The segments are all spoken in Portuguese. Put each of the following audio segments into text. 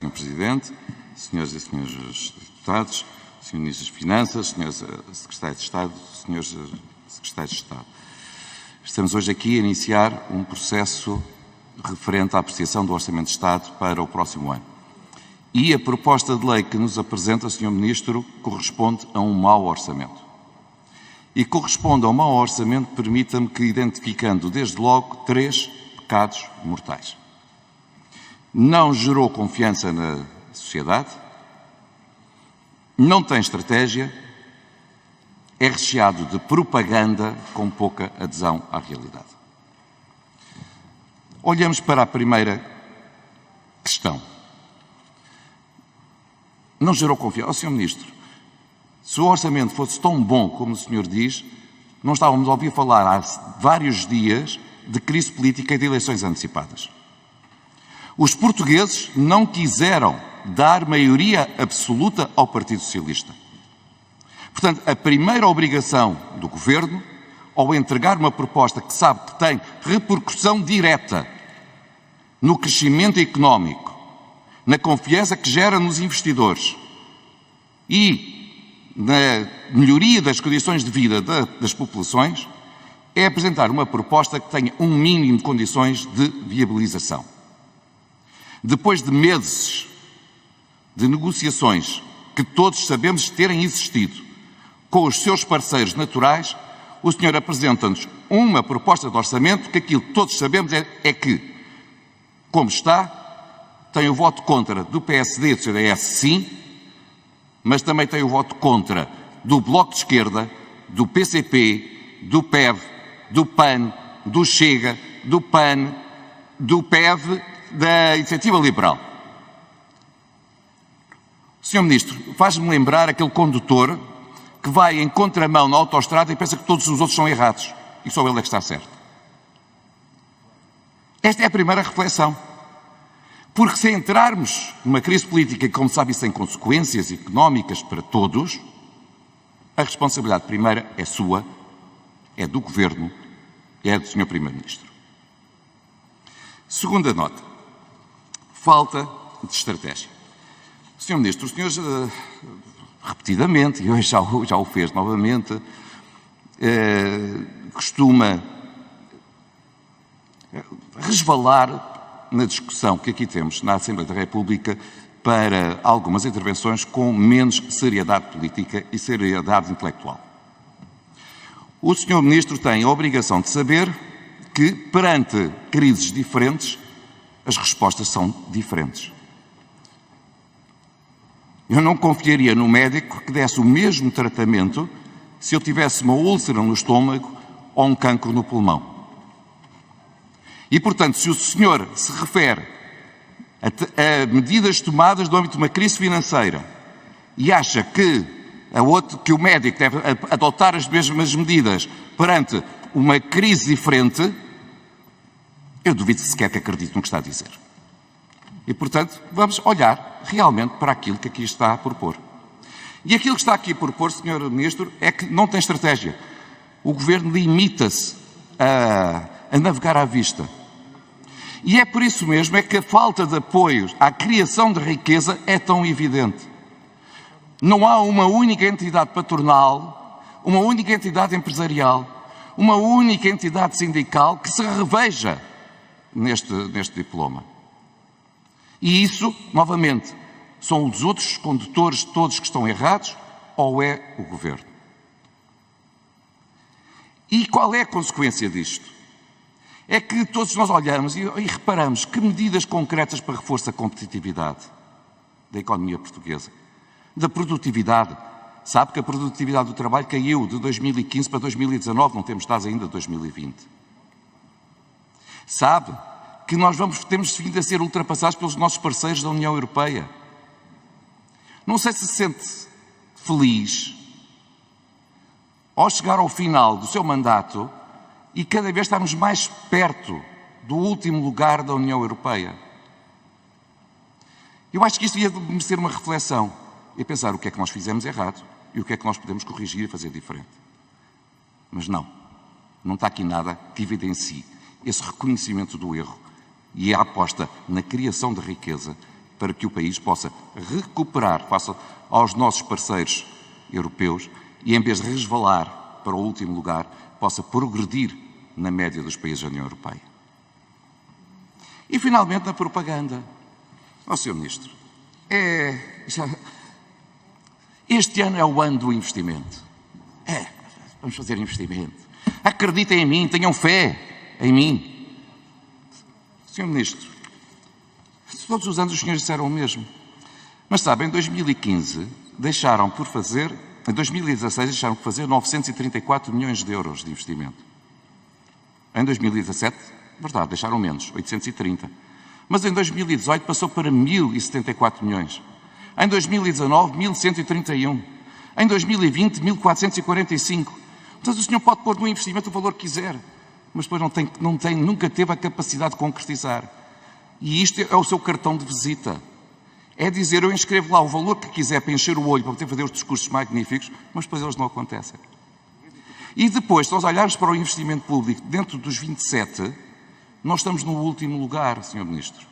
Sr. Presidente, senhoras e senhores deputados, Sr. Ministro das Finanças, Srs. Secretários de Estado, Srs. Secretários de Estado. Estamos hoje aqui a iniciar um processo referente à apreciação do Orçamento de Estado para o próximo ano. E a proposta de lei que nos apresenta, Sr. Ministro, corresponde a um mau orçamento. E corresponde a um mau orçamento, permita-me que, identificando desde logo 3 pecados mortais. Não gerou confiança na sociedade, não tem estratégia, é recheado de propaganda com pouca adesão à realidade. Olhamos para a primeira questão. Não gerou confiança. Sr. Ministro, se o orçamento fosse tão bom como o senhor diz, não estávamos a ouvir falar há vários dias de crise política e de eleições antecipadas. Os portugueses não quiseram dar maioria absoluta ao Partido Socialista. Portanto, a primeira obrigação do Governo, ao entregar uma proposta que sabe que tem repercussão direta no crescimento económico, na confiança que gera nos investidores e na melhoria das condições de vida das populações, é apresentar uma proposta que tenha um mínimo de condições de viabilização. Depois de meses de negociações que todos sabemos terem existido com os seus parceiros naturais, o senhor apresenta-nos uma proposta de orçamento que aquilo que todos sabemos é que, como está, tem o voto contra do PSD e do CDS, sim, mas também tem o voto contra do Bloco de Esquerda, do PCP, do PEV, do PAN, do Chega, do PAN, do PEV, da Iniciativa Liberal. Sr. Ministro, faz-me lembrar aquele condutor que vai em contramão na autoestrada e pensa que todos os outros são errados e só ele é que está certo. Esta é a primeira reflexão. Porque se entrarmos numa crise política que, como sabe, tem consequências económicas para todos, a responsabilidade primeira é sua, é do Governo, é do Sr. Primeiro-Ministro. Segunda nota. Falta de estratégia. Sr. Ministro, o senhor repetidamente, e hoje já o fez novamente, costuma resvalar na discussão que aqui temos na Assembleia da República para algumas intervenções com menos seriedade política e seriedade intelectual. O Sr. Ministro tem a obrigação de saber que, perante crises diferentes, as respostas são diferentes. Eu não confiaria no médico que desse o mesmo tratamento se eu tivesse uma úlcera no estômago ou um cancro no pulmão. E, portanto, se o senhor se refere a medidas tomadas no âmbito de uma crise financeira e acha que o médico deve adotar as mesmas medidas perante uma crise diferente, eu duvido sequer que acredite no que está a dizer. E, portanto, vamos olhar realmente para aquilo que aqui está a propor. E aquilo que está aqui a propor, Sr. Ministro, é que não tem estratégia. O Governo limita-se a navegar à vista. E é por isso mesmo é que a falta de apoios à criação de riqueza é tão evidente. Não há uma única entidade patronal, uma única entidade empresarial, uma única entidade sindical que se reveja neste diploma. E isso, novamente, são os outros condutores todos que estão errados ou é o Governo? E qual é a consequência disto? É que todos nós olhamos e reparamos que medidas concretas para reforço da competitividade da economia portuguesa, da produtividade. Sabe que a produtividade do trabalho caiu de 2015 para 2019, não temos dados ainda de 2020. Sabe que nós temos vindo a ser ultrapassados pelos nossos parceiros da União Europeia. Não sei se sente feliz ao chegar ao final do seu mandato e cada vez estamos mais perto do último lugar da União Europeia. Eu acho que isto ia merecer uma reflexão e pensar o que é que nós fizemos errado e o que é que nós podemos corrigir e fazer diferente. Mas não está aqui nada que evidencie esse reconhecimento do erro e a aposta na criação de riqueza para que o país possa recuperar face aos nossos parceiros europeus e, em vez de resvalar para o último lugar, possa progredir na média dos países da União Europeia. E, finalmente, na propaganda. Ó, Sr. Ministro, este ano é o ano do investimento. Vamos fazer investimento. Acreditem em mim, tenham fé em mim. Sr. Ministro, todos os anos os senhores disseram o mesmo. Mas sabe, em 2015 deixaram por fazer, em 2016 deixaram por fazer 934 milhões de euros de investimento. Em 2017, verdade, deixaram menos, 830. Mas em 2018 passou para 1.074 milhões. Em 2019, 1.131. Em 2020, 1.445. Portanto, o senhor pode pôr no investimento o valor que quiser, mas depois nunca teve a capacidade de concretizar. E isto é o seu cartão de visita. É dizer, eu inscrevo lá o valor que quiser para encher o olho, para poder fazer os discursos magníficos, mas depois eles não acontecem. E depois, se nós olharmos para o investimento público dentro dos 27, nós estamos no último lugar, Sr. Ministro.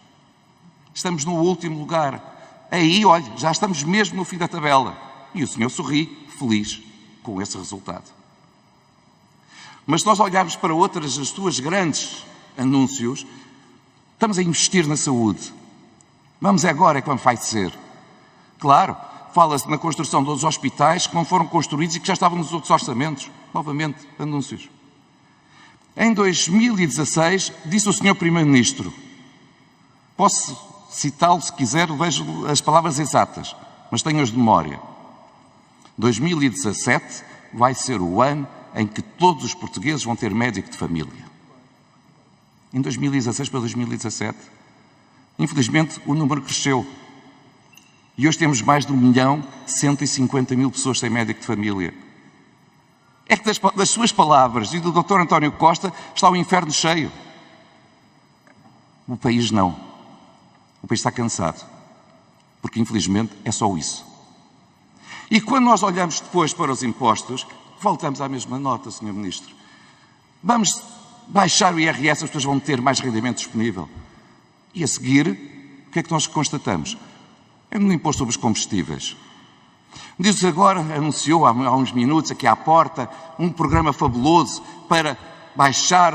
Estamos no último lugar. Aí, olha, já estamos mesmo no fim da tabela. E o senhor sorri, feliz, com esse resultado. Mas se nós olharmos para outras, as suas grandes anúncios, estamos a investir na saúde. Vamos agora é que vai ser. Claro, fala-se na construção dos hospitais que não foram construídos e que já estavam nos outros orçamentos. Novamente, anúncios. Em 2016, disse o Sr. Primeiro-Ministro, posso citá-lo se quiser, vejo as palavras exatas, mas tenho-as de memória. 2017 vai ser o ano em que todos os portugueses vão ter médico de família. Em 2016 para 2017, infelizmente, o número cresceu. E hoje temos mais de 1.150.000 pessoas sem médico de família. É que das suas palavras e do Dr. António Costa está o inferno cheio. O país não. O país está cansado. Porque, infelizmente, é só isso. E quando nós olhamos depois para os impostos, voltamos à mesma nota, Sr. Ministro. Vamos baixar o IRS, as pessoas vão ter mais rendimento disponível. E a seguir, o que é que nós constatamos? É no imposto sobre os combustíveis. Diz agora, anunciou há uns minutos aqui à porta, um programa fabuloso para baixar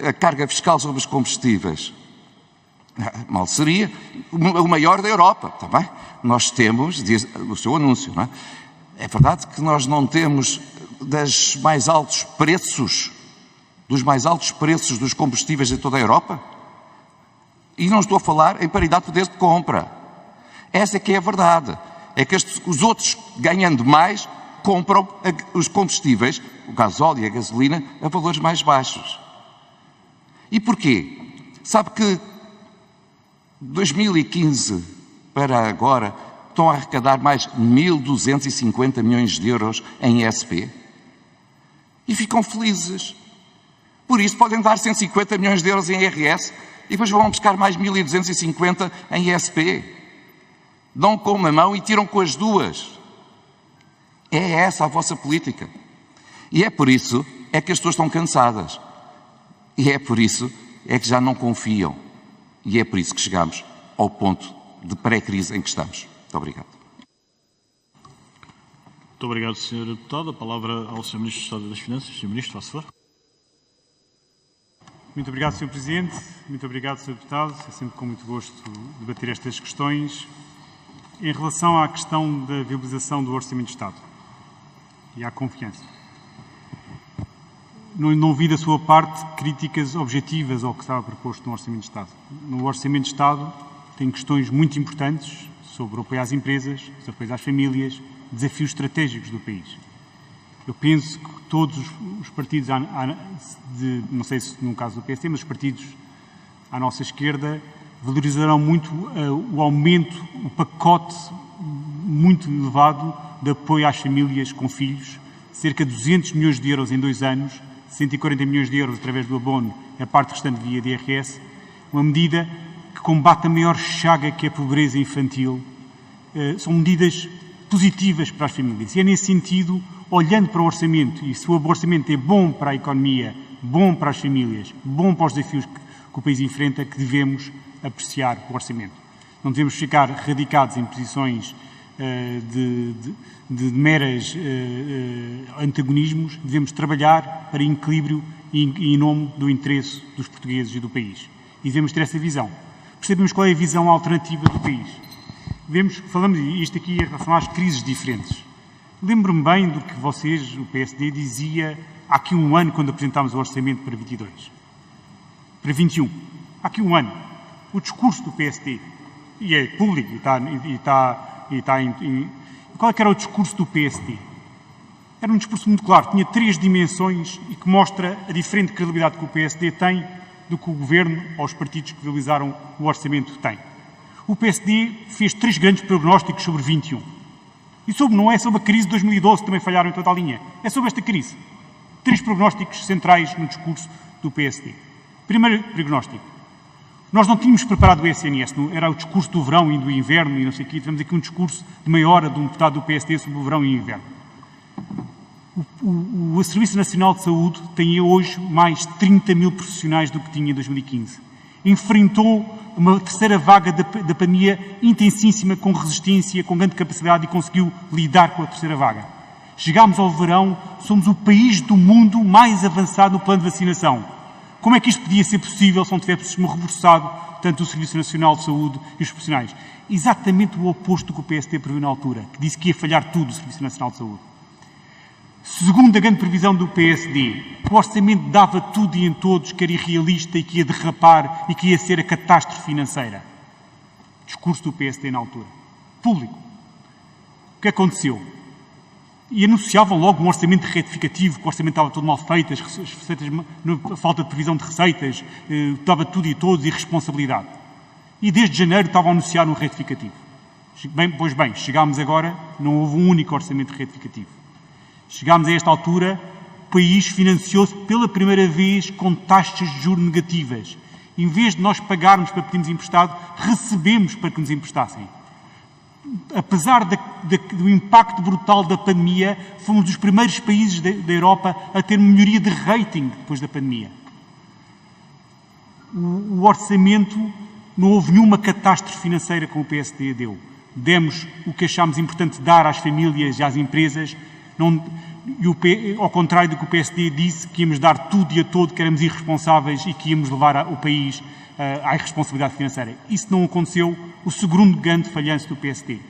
a carga fiscal sobre os combustíveis. Mal seria o maior da Europa, está bem? Nós temos, diz o seu anúncio, não é? É verdade que nós não temos dos mais altos preços dos combustíveis de toda a Europa? E não estou a falar em paridade de poder de compra. Essa é que é a verdade. É que os outros, ganhando mais, compram os combustíveis, o gasóleo e a gasolina, a valores mais baixos. E porquê? Sabe que 2015 para agora estão a arrecadar mais 1.250 milhões de euros em ESP. E ficam felizes. Por isso podem dar 150 milhões de euros em IRS e depois vão buscar mais 1.250 em ESP. Dão com uma mão e tiram com as duas. É essa a vossa política. E é por isso é que as pessoas estão cansadas. E é por isso é que já não confiam. E é por isso que chegamos ao ponto de pré-crise em que estamos. Muito obrigado. Muito obrigado, Sr. Deputado. A palavra ao Sr. Ministro do Estado das Finanças. Sr. Ministro, faz favor. Muito obrigado, Sr. Presidente. Muito obrigado, Sr. Deputado. É sempre com muito gosto debater estas questões. Em relação à questão da viabilização do Orçamento de Estado e à confiança, não vi da sua parte críticas objetivas ao que estava proposto no Orçamento de Estado. No Orçamento de Estado tem questões muito importantes sobre o apoio às empresas, o apoio às famílias, desafios estratégicos do país. Eu penso que todos os partidos, não sei se no caso do PSD, mas os partidos à nossa esquerda valorizarão muito o aumento, o pacote muito elevado de apoio às famílias com filhos, cerca de 200 milhões de euros em 2 anos, 140 milhões de euros através do abono e a parte restante via de IRS, uma medida que combate a maior chaga que é a pobreza infantil. São medidas positivas para as famílias. E é nesse sentido, olhando para o orçamento, e se o orçamento é bom para a economia, bom para as famílias, bom para os desafios que o país enfrenta, que devemos apreciar o orçamento. Não devemos ficar radicados em posições de meras antagonismos. Devemos trabalhar para equilíbrio e em nome do interesse dos portugueses e do país. E devemos ter essa visão. Percebemos qual é a visão alternativa do país. Falamos isto aqui em relação às crises diferentes. Lembro-me bem do que vocês, o PSD, dizia há aqui um ano, quando apresentámos o orçamento para 22. Para 21. Há aqui um ano. O discurso do PSD, e é público, qual é que era o discurso do PSD? Era um discurso muito claro, tinha 3 dimensões e que mostra a diferente credibilidade que o PSD tem do que o Governo ou os partidos que realizaram o orçamento têm. O PSD fez 3 grandes prognósticos sobre 21. E não é sobre a crise de 2012, que também falharam em toda a linha. É sobre esta crise. 3 prognósticos centrais no discurso do PSD. Primeiro prognóstico. Nós não tínhamos preparado o SNS, era o discurso do verão e do inverno e não sei o quê. Tivemos aqui um discurso de meia hora de um deputado do PSD sobre o verão e o inverno. O Serviço Nacional de Saúde tem hoje mais 30 mil profissionais do que tinha em 2015. Enfrentou uma terceira vaga da pandemia intensíssima, com resistência, com grande capacidade e conseguiu lidar com a terceira vaga. Chegámos ao verão, somos o país do mundo mais avançado no plano de vacinação. Como é que isto podia ser possível se não tivéssemos reforçado tanto o Serviço Nacional de Saúde e os profissionais? Exatamente o oposto do que o PSD previu na altura, que disse que ia falhar tudo o Serviço Nacional de Saúde. Segunda grande previsão do PSD, o orçamento dava tudo e em todos, que era irrealista e que ia derrapar e que ia ser a catástrofe financeira. Discurso do PSD na altura. Público. O que aconteceu? E anunciavam logo um orçamento retificativo, que o orçamento estava todo mal feito, as receitas, a falta de previsão de receitas, estava tudo e todos, irresponsabilidade. E desde janeiro estavam a anunciar um retificativo. Pois bem, chegámos agora, não houve um único orçamento retificativo. Chegámos a esta altura, o país financiou-se pela primeira vez com taxas de juros negativas. Em vez de nós pagarmos para pedirmos emprestado, recebemos para que nos emprestassem. Apesar do impacto brutal da pandemia, fomos dos primeiros países da Europa a ter melhoria de rating depois da pandemia. O orçamento, não houve nenhuma catástrofe financeira como o PSD deu. Demos o que achámos importante dar às famílias e às empresas, ao contrário do que o PSD disse, que íamos dar tudo e a todo, que éramos irresponsáveis e que íamos levar o país à irresponsabilidade financeira. Isso não aconteceu. O segundo grande falhanço do PSD.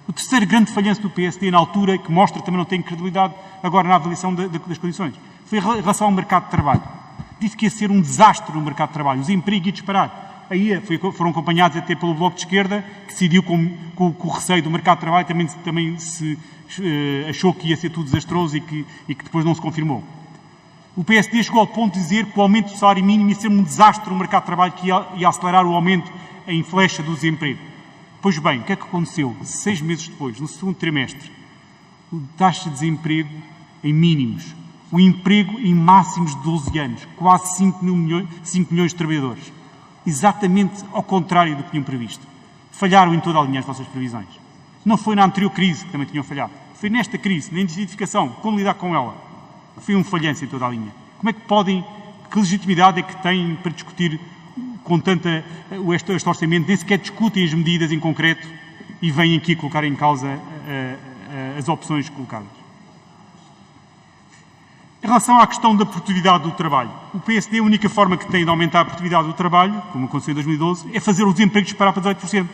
O terceiro grande falhanço do PSD, na altura, que mostra que também não tem credibilidade agora na avaliação das condições, foi em relação ao mercado de trabalho. Disse que ia ser um desastre no mercado de trabalho, os empregos iam disparar. Aí foram acompanhados até pelo Bloco de Esquerda, que decidiu com o receio do mercado de trabalho, também se achou que ia ser tudo desastroso e que depois não se confirmou. O PSD chegou ao ponto de dizer que o aumento do salário mínimo ia ser um desastre no mercado de trabalho, que ia acelerar o aumento em flecha do desemprego. Pois bem, o que é que aconteceu? 6 meses depois, no segundo trimestre, a taxa de desemprego em mínimos, o emprego em máximos de 12 anos, quase 5 milhões de trabalhadores. Exatamente ao contrário do que tinham previsto. Falharam em toda a linha as vossas previsões. Não foi na anterior crise que também tinham falhado. Foi nesta crise, na identificação, como lidar com ela. Foi um falhanço em toda a linha. Como é que podem, que legitimidade é que têm para discutir com tanta este orçamento, nem sequer discutem as medidas em concreto e vêm aqui colocar em causa as opções colocadas. Em relação à questão da produtividade do trabalho, o PSD, a única forma que tem de aumentar a produtividade do trabalho, como aconteceu em 2012, é fazer o desemprego disparar para 18%.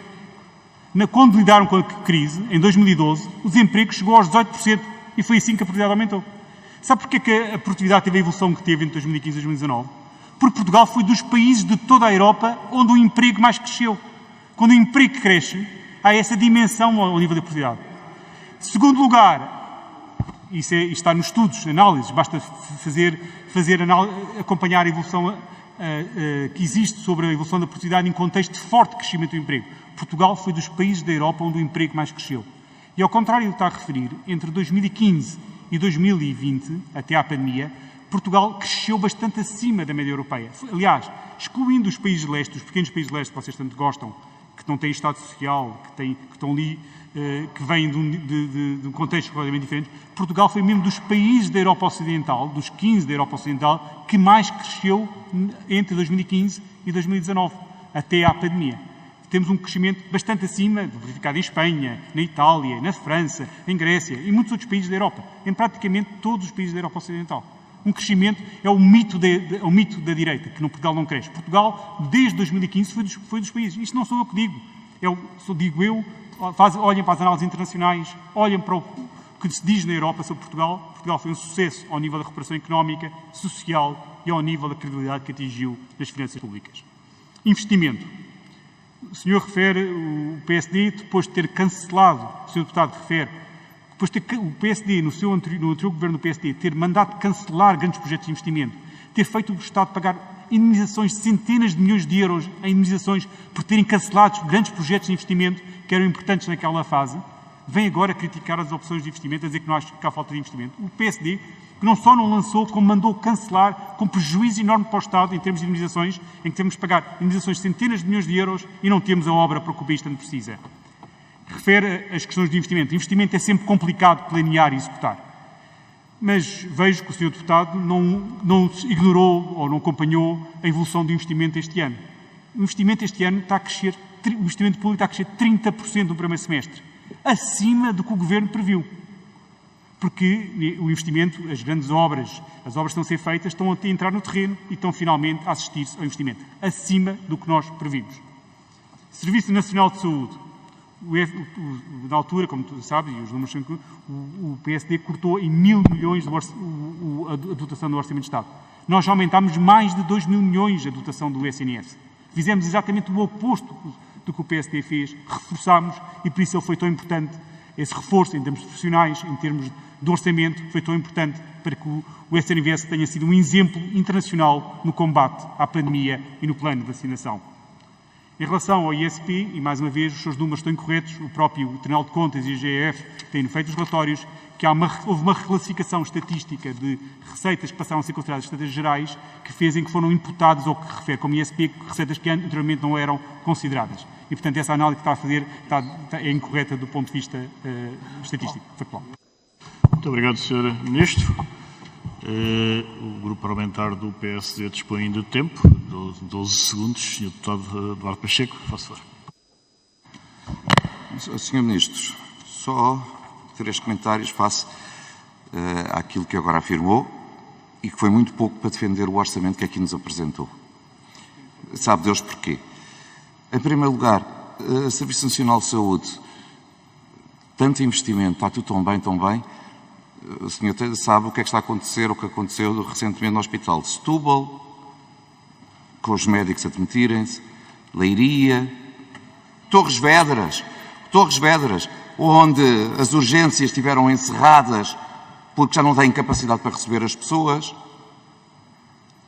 Quando lidaram com a crise, em 2012, o desemprego chegou aos 18% e foi assim que a produtividade aumentou. Sabe porquê que a produtividade teve a evolução que teve entre 2015 e 2019? Porque Portugal foi dos países de toda a Europa onde o emprego mais cresceu. Quando o emprego cresce, há essa dimensão ao nível da produtividade. Segundo lugar, isso está nos estudos, análises, basta acompanhar a evolução que existe sobre a evolução da produtividade em contexto de forte crescimento do emprego. Portugal foi dos países da Europa onde o emprego mais cresceu. E ao contrário do que está a referir, entre 2015 e 2020, até à pandemia, Portugal cresceu bastante acima da média europeia. Aliás, excluindo os países de leste, os pequenos países de leste que vocês tanto gostam, que não têm Estado Social, que estão ali, que vêm de um contexto completamente diferente, Portugal foi mesmo dos países da Europa Ocidental, dos 15 da Europa Ocidental, que mais cresceu entre 2015 e 2019, até à pandemia. temos um crescimento bastante acima do verificado em Espanha, na Itália, na França, em Grécia e muitos outros países da Europa, em praticamente todos os países da Europa Ocidental. Um crescimento é o mito da direita, que no Portugal não cresce. Portugal, desde 2015, foi dos países. Isto não sou eu que digo. Digo eu, olhem para as análises internacionais, olhem para o que se diz na Europa sobre Portugal. Portugal foi um sucesso ao nível da recuperação económica, social e ao nível da credibilidade que atingiu nas finanças públicas. Investimento. O senhor refere o PSD, depois de ter cancelado, o senhor deputado refere, depois de ter o PSD, no anterior governo do PSD, ter mandado cancelar grandes projetos de investimento, ter feito o Estado pagar indemnizações de centenas de milhões de euros em indemnizações por terem cancelado grandes projetos de investimento que eram importantes naquela fase, vem agora criticar as opções de investimento, a dizer que não acha que há falta de investimento. O PSD, que não só não lançou, como mandou cancelar, com prejuízo enorme para o Estado, em termos de indemnizações, em que temos de pagar indemnizações de centenas de milhões de euros e não temos a obra para o que o país tanto precisa. Refere as questões de investimento. Investimento é sempre complicado planear e executar. Mas vejo que o Sr. Deputado não ignorou ou não acompanhou a evolução do investimento este ano. O investimento este ano está a crescer, o investimento público está a crescer 30% no primeiro semestre, acima do que o Governo previu. Porque o investimento, as grandes obras, as obras que estão a ser feitas, estão a entrar no terreno e estão finalmente a assistir-se ao investimento, acima do que nós previmos. Serviço Nacional de Saúde. Na altura, como tu sabes, e os números são, o PSD cortou em 1.000 milhões a dotação do Orçamento de Estado. Nós aumentámos mais de 2.000 milhões a dotação do SNS. Fizemos exatamente o oposto do que o PSD fez, reforçámos e por isso ele foi tão importante, esse reforço em termos profissionais, em termos de orçamento, foi tão importante para que o SNS tenha sido um exemplo internacional no combate à pandemia e no plano de vacinação. Em relação ao ISP, e mais uma vez os seus números estão incorretos, o próprio Tribunal de Contas e a IGF têm feito os relatórios que houve uma reclassificação estatística de receitas que passaram a ser consideradas receitas gerais, que fez em que foram imputadas ao que refere como ISP, receitas que anteriormente não eram consideradas. E, portanto, essa análise que está a fazer é incorreta do ponto de vista estatístico, factual. Muito obrigado, Sr. Ministro. O grupo parlamentar do PSD dispõe ainda de tempo, 12 segundos. Sr. Deputado Eduardo Pacheco, faça favor. Sr. Ministro, só 3 comentários face àquilo que agora afirmou e que foi muito pouco para defender o orçamento que aqui nos apresentou. Sabe Deus porquê. Em primeiro lugar, o Serviço Nacional de Saúde, tanto investimento, está tudo tão bem. O senhor sabe o que é que está a acontecer, o que aconteceu recentemente no Hospital de Setúbal, com os médicos a demitirem-se, Leiria, Torres Vedras, onde as urgências estiveram encerradas porque já não têm capacidade para receber as pessoas.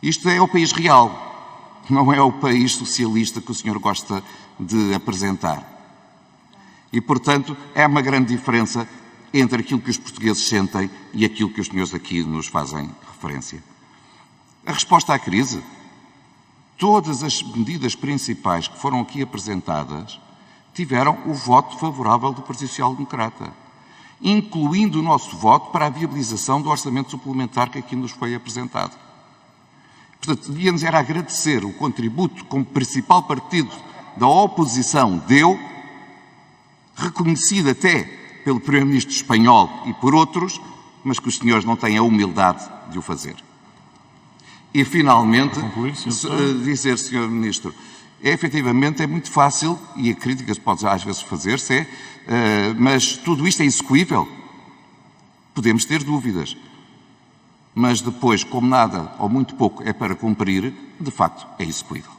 Isto é o país real, não é o país socialista que o senhor gosta de apresentar. E, portanto, é uma grande diferença entre aquilo que os portugueses sentem e aquilo que os senhores aqui nos fazem referência. A resposta à crise, todas as medidas principais que foram aqui apresentadas tiveram o voto favorável do Partido Social Democrata, incluindo o nosso voto para a viabilização do orçamento suplementar que aqui nos foi apresentado. Portanto, devíamos era agradecer o contributo como principal partido da oposição deu, reconhecido até pelo Primeiro-Ministro espanhol e por outros, mas que os senhores não têm a humildade de o fazer. E, finalmente, dizer, Sr. Ministro, efetivamente é muito fácil, e a crítica pode às vezes fazer-se, mas tudo isto é execuível? Podemos ter dúvidas. Mas depois, como nada ou muito pouco é para cumprir, de facto é execuível.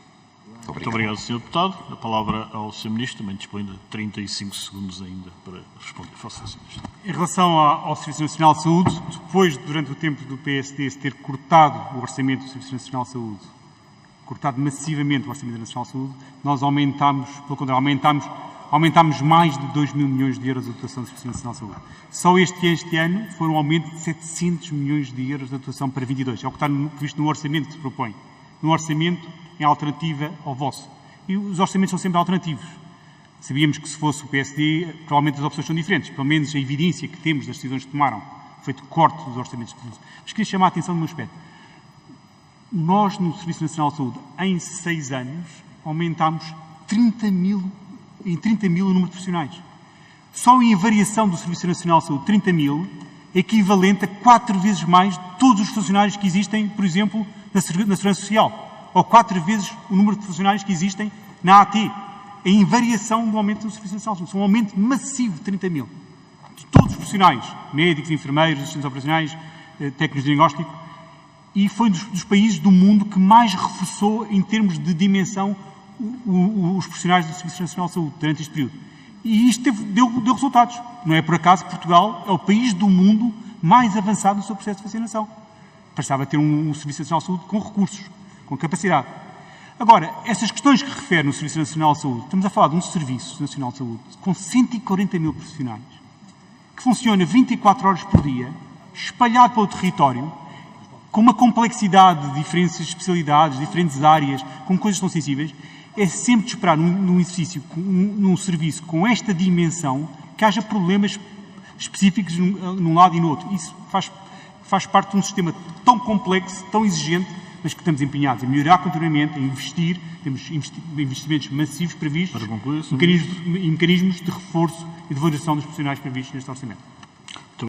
Muito obrigado, Sr. Deputado. A palavra ao Sr. Ministro, também dispõe de 35 segundos ainda para responder. Faça, Sr. Ministro. Em relação ao Serviço Nacional de Saúde, depois, durante o tempo do PSD, se ter cortado o orçamento do Serviço Nacional de Saúde, cortado massivamente o orçamento nacional de saúde, nós aumentámos, pelo contrário, aumentámos mais de 2.000 milhões de euros da dotação do Serviço Nacional de Saúde. Só este ano foi um aumento de 700 milhões de euros da dotação para 22. É o que está previsto no orçamento que se propõe. No orçamento em alternativa ao vosso. E os orçamentos são sempre alternativos. Sabíamos que se fosse o PSD, provavelmente as opções são diferentes. Pelo menos a evidência que temos das decisões que tomaram. Feito corte dos orçamentos. Mas queria chamar a atenção de um aspecto. Nós, no Serviço Nacional de Saúde, em 6 anos, aumentámos 30 mil o número de profissionais. Só em avariação do Serviço Nacional de Saúde, 30 mil, é equivalente a 4 vezes mais de todos os funcionários que existem, por exemplo, na Segurança Social. Ou 4 vezes o número de funcionários que existem na AT. Em variação do aumento do Serviço Nacional de Saúde. Um aumento massivo de 30 mil. De todos os profissionais, médicos, enfermeiros, assistentes operacionais, técnicos de diagnóstico, e foi um dos países do mundo que mais reforçou, em termos de dimensão, os profissionais do Serviço Nacional de Saúde durante este período. E isto deu resultados. Não é por acaso que Portugal é o país do mundo mais avançado no seu processo de vacinação. Precisava ter um Serviço Nacional de Saúde com recursos, com capacidade. Agora, essas questões que refere no Serviço Nacional de Saúde, estamos a falar de um Serviço Nacional de Saúde com 140 mil profissionais, que funciona 24 horas por dia, espalhado pelo território, com uma complexidade de diferentes especialidades, diferentes áreas, com coisas tão sensíveis. É sempre de esperar num exercício, num serviço com esta dimensão, que haja problemas específicos num lado e no outro. Isso faz parte de um sistema tão complexo, tão exigente, mas que estamos empenhados a melhorar continuamente, a investir, temos investimentos massivos previstos, para concluir, mecanismos de reforço e de valorização dos profissionais previstos neste orçamento.